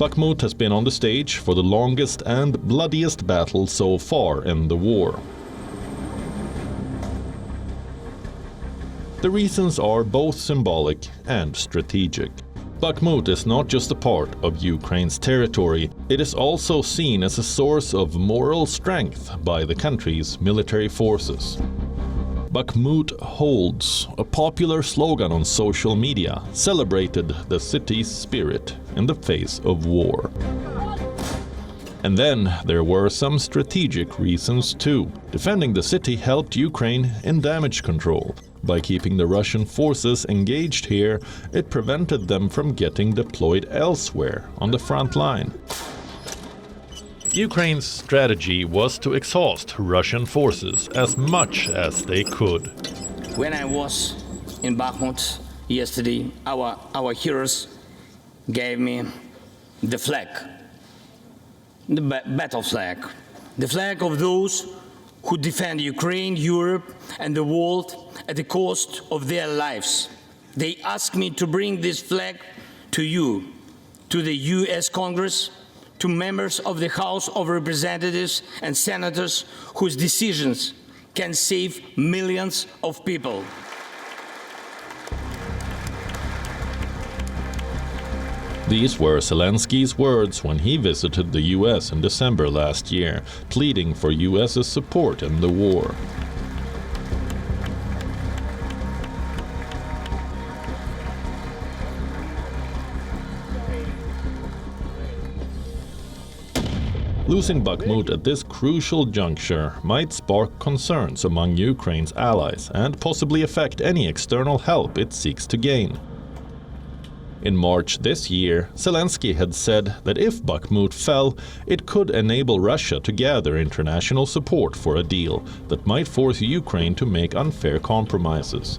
Bakhmut has been on the stage for the longest and bloodiest battle so far in the war. The reasons are both symbolic and strategic. Bakhmut is not just a part of Ukraine's territory, it is also seen as a source of moral strength by the country's military forces. Bakhmut holds, a popular slogan on social media, celebrated the city's spirit in the face of war. And then there were some strategic reasons too. Defending the city helped Ukraine in damage control. By keeping the Russian forces engaged here, it prevented them from getting deployed elsewhere on the front line. Ukraine's strategy was to exhaust Russian forces as much as they could. When I was in Bakhmut yesterday, our heroes gave me the flag, the battle flag, the flag of those who defend Ukraine, Europe, and the world at the cost of their lives. They asked me to bring this flag to you, to the US Congress, to members of the House of Representatives and senators whose decisions can save millions of people. These were Zelensky's words when he visited the US in December last year, pleading for US's support in the war. Losing Bakhmut at this crucial juncture might spark concerns among Ukraine's allies and possibly affect any external help it seeks to gain. In March this year, Zelensky had said that if Bakhmut fell, it could enable Russia to gather international support for a deal that might force Ukraine to make unfair compromises.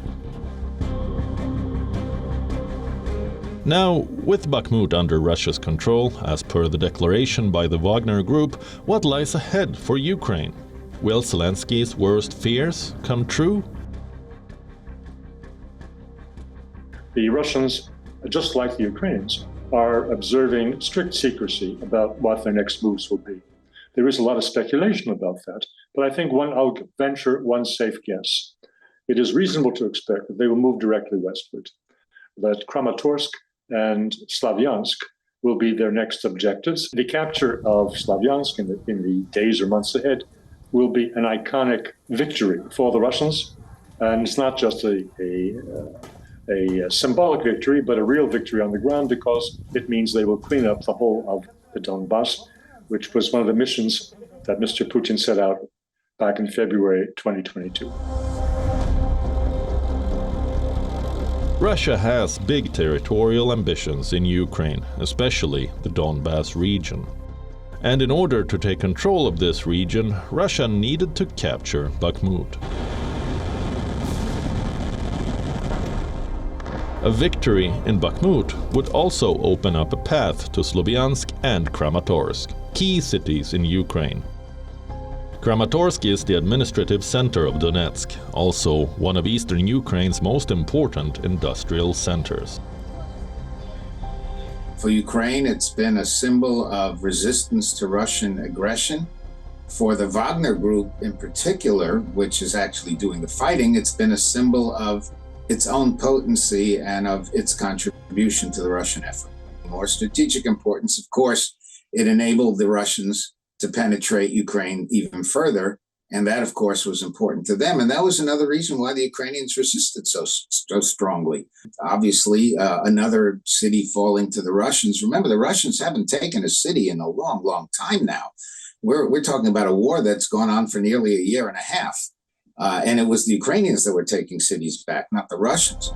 Now, with Bakhmut under Russia's control, as per the declaration by the Wagner Group, what lies ahead for Ukraine? Will Zelensky's worst fears come true? The Russians, just like the Ukrainians, are observing strict secrecy about what their next moves will be. There is a lot of speculation about that, but I think I'll venture one safe guess. It is reasonable to expect that they will move directly westward, that Kramatorsk and Slavyansk will be their next objectives. The capture of Slavyansk in the days or months ahead will be an iconic victory for the Russians, and it's not just a symbolic victory, but a real victory on the ground, because it means they will clean up the whole of the Donbass, which was one of the missions that Mr. Putin set out back in February 2022. Russia has big territorial ambitions in Ukraine, especially the Donbass region. And in order to take control of this region, Russia needed to capture Bakhmut. A victory in Bakhmut would also open up a path to Slavyansk and Kramatorsk, key cities in Ukraine. Kramatorsk is the administrative center of Donetsk, also one of eastern Ukraine's most important industrial centers. For Ukraine, it's been a symbol of resistance to Russian aggression. For the Wagner Group in particular, which is actually doing the fighting, it's been a symbol of its own potency and of its contribution to the Russian effort. More strategic importance, of course, it enabled the Russians to penetrate Ukraine even further, and that, of course, was important to them. And that was another reason why the Ukrainians resisted so strongly. Obviously, another city falling to the Russians. Remember, the Russians haven't taken a city in a long, long time now. We're talking about a war that's gone on for nearly a year and a half. And it was the Ukrainians that were taking cities back, not the Russians.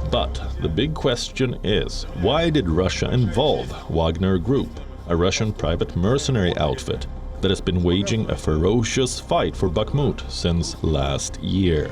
But the big question is, why did Russia involve Wagner Group, a Russian private mercenary outfit that has been waging a ferocious fight for Bakhmut since last year?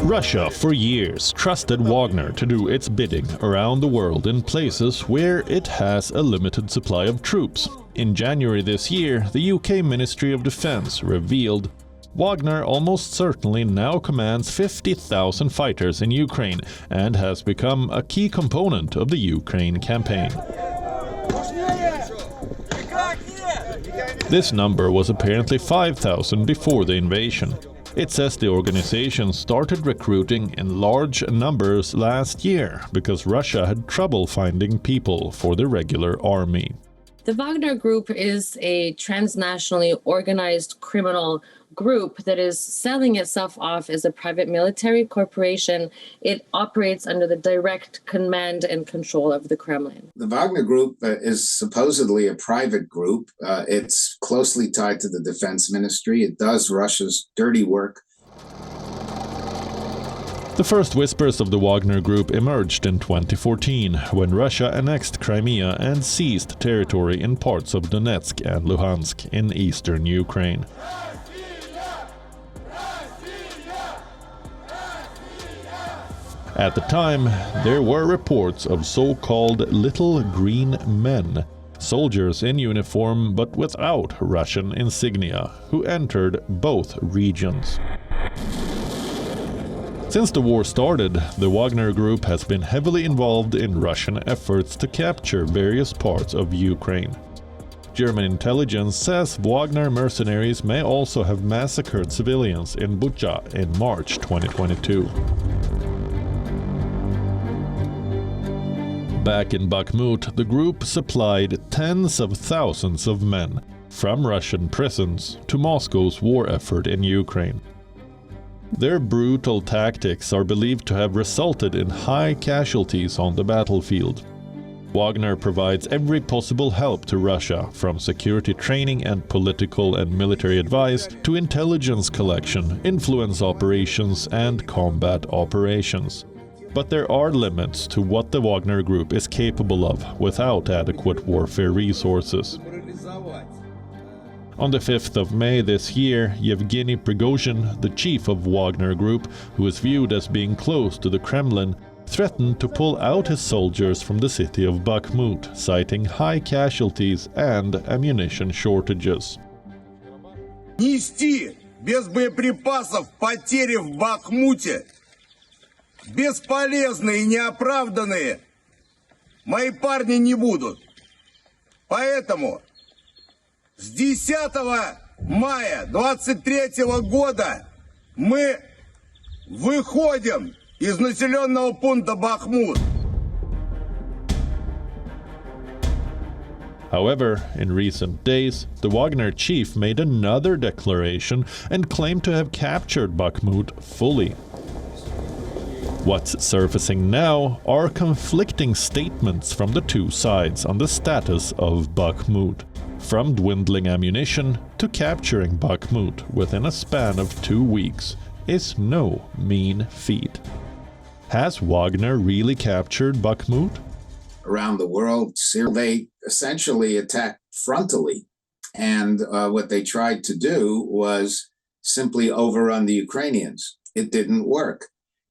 Russia for years trusted Wagner to do its bidding around the world in places where it has a limited supply of troops. In January this year, the UK Ministry of Defence revealed Wagner almost certainly now commands 50,000 fighters in Ukraine and has become a key component of the Ukraine campaign. This number was apparently 5,000 before the invasion. It says the organization started recruiting in large numbers last year because Russia had trouble finding people for the regular army. The Wagner Group is a transnationally organized criminal group that is selling itself off as a private military corporation. It operates under the direct command and control of the Kremlin. The Wagner Group is supposedly a private group. It's closely tied to the defense ministry. It does Russia's dirty work. The first whispers of the Wagner Group emerged in 2014, when Russia annexed Crimea and seized territory in parts of Donetsk and Luhansk in eastern Ukraine. At the time, there were reports of so-called little green men, soldiers in uniform but without Russian insignia, who entered both regions. Since the war started, the Wagner Group has been heavily involved in Russian efforts to capture various parts of Ukraine. German intelligence says Wagner mercenaries may also have massacred civilians in Bucha in March 2022. Back in Bakhmut, the group supplied tens of thousands of men from Russian prisons to Moscow's war effort in Ukraine. Their brutal tactics are believed to have resulted in high casualties on the battlefield. Wagner provides every possible help to Russia, from security training and political and military advice to intelligence collection, influence operations, and combat operations. But there are limits to what the Wagner Group is capable of without adequate warfare resources. On the 5th of May this year, Yevgeny Prigozhin, the chief of Wagner Group, who is viewed as being close to the Kremlin, threatened to pull out his soldiers from the city of Bakhmut, citing high casualties and ammunition shortages. Нести без боеприпасов потери в Бахмуте, бесполезные и неоправданные, мои парни не будут. Поэтому с 10 мая 23 года мы выходим из населенного пункта Бахмут. However, in recent days, the Wagner chief made another declaration and claimed to have captured Bakhmut fully. What's surfacing now are conflicting statements from the two sides on the status of Bakhmut. From dwindling ammunition to capturing Bakhmut within a span of 2 weeks is no mean feat. Has Wagner really captured Bakhmut? Around the world, they essentially attacked frontally. And what they tried to do was simply overrun the Ukrainians. It didn't work.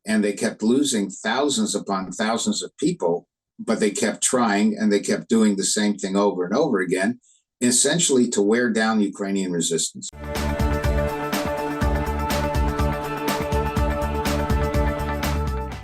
And they kept losing thousands upon thousands of people, but they kept trying and they kept doing the same thing over and over again, essentially to wear down Ukrainian resistance.